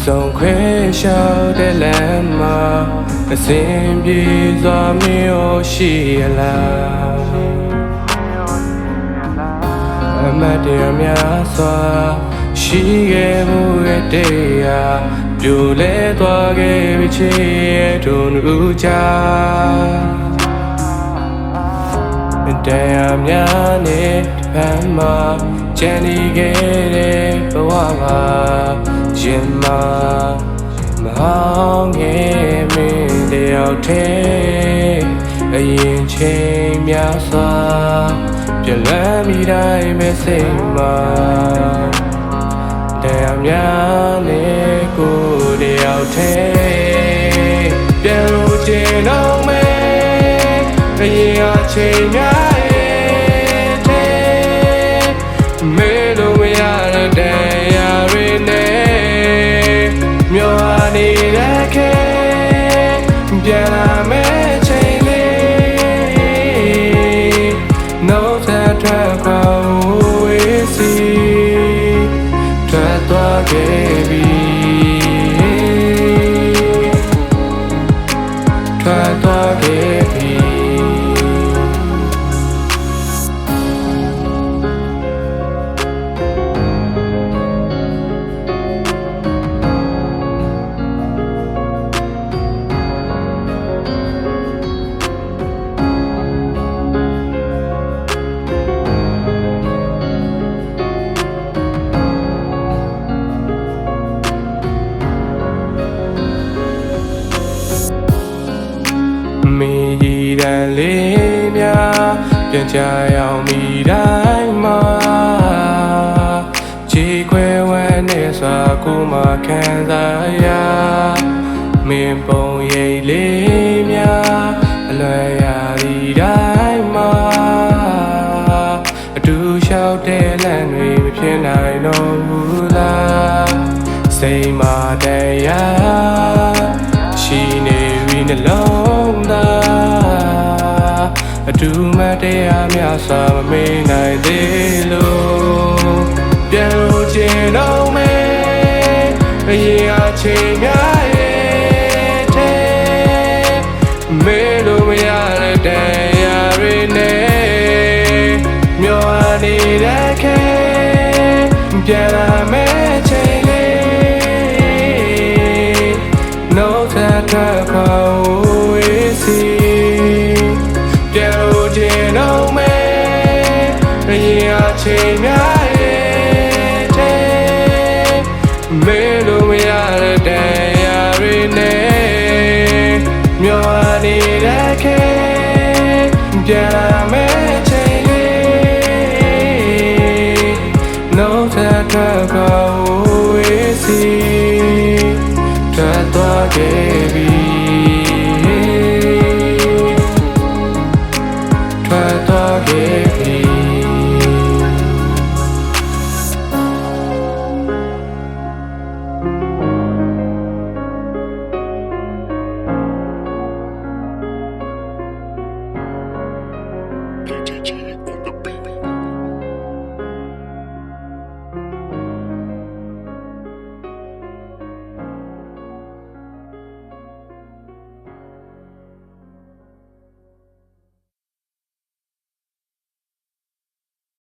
ဆုံးခွဲလျှောက်တဲ့လမ်းမှာအစဉ်ပြေစွာမျိုးရှိရလားအမတ်တရားများစွာရှိခဲ့မှုရဲ့တရားပြိုလဲသွားခဲ့ပြီချစ်ရဲ့တို့ဦးချတရားများနဲ့တပန်းမှာကြံနေခဲ့တဲ့ဘဝမှာရင်မှာမဟောင်းငယ်မင်းတယောက်တည်းအရင်ချိန်များစွာပြလန်းမိတိုင်းပဲစိတ်မှာတရားများနဲ့ကိုယ်တယောက်တည်းပြန်လို့ကျင်တော့မယ်အရင်အချိန်များရဲ့ထဲမေလို့မရတဲ့တရားတွေနဲ့မျောနေတဲ့ခဲပြန်လာမယ့်ချိန်လေးနှုတ်ဆက်ထွက်ပါဝေးစီထွက်သွားခဲ့ပြီထွက်သွားခဲ့ပြီမိကြီးတန်လေးများပြန်ချရောက်မိတိုင်းမှာခြေခွဲဝမ်းနဲ့စွာကိုမှခံစားရမင်းပုံရိပ်လေးများအလွယ်ရသည်တိုင်းမှာအတူလျှောက်တဲ့လမ်းတွေမဖြစ်နိုင်တော့ဘူးလားစိတ်မှာတရားရှိနေပြီနှလုံးသားအတူမတရားများစွာမမေ့နိုင်သေးလို့ပြန်လို့ကျင်တော့မယ်အရင်အချိန်များရဲ့ထဲမေ့လို့မရတဲ့တရားတွေနဲ့မျောနေတဲ့ခဲပြန်လာမယ့်ချိန်လေးနှုတ်ဆက်ထွက်ပါဝေးစီပြန်လို့ကျင်တော့မယ်အရင်အချိန်များရဲ့ထဲမေ့လို့မရတဲ့တရားတွေနဲ့မျောနေတဲ့ခဲပြန်လာမယ့်ချိန်လေးနှုတ်ဆက်ထွက်ပါဝေးစီထွက်သွားခဲ့ပြီထွက်သွားခဲ့ပြီDJ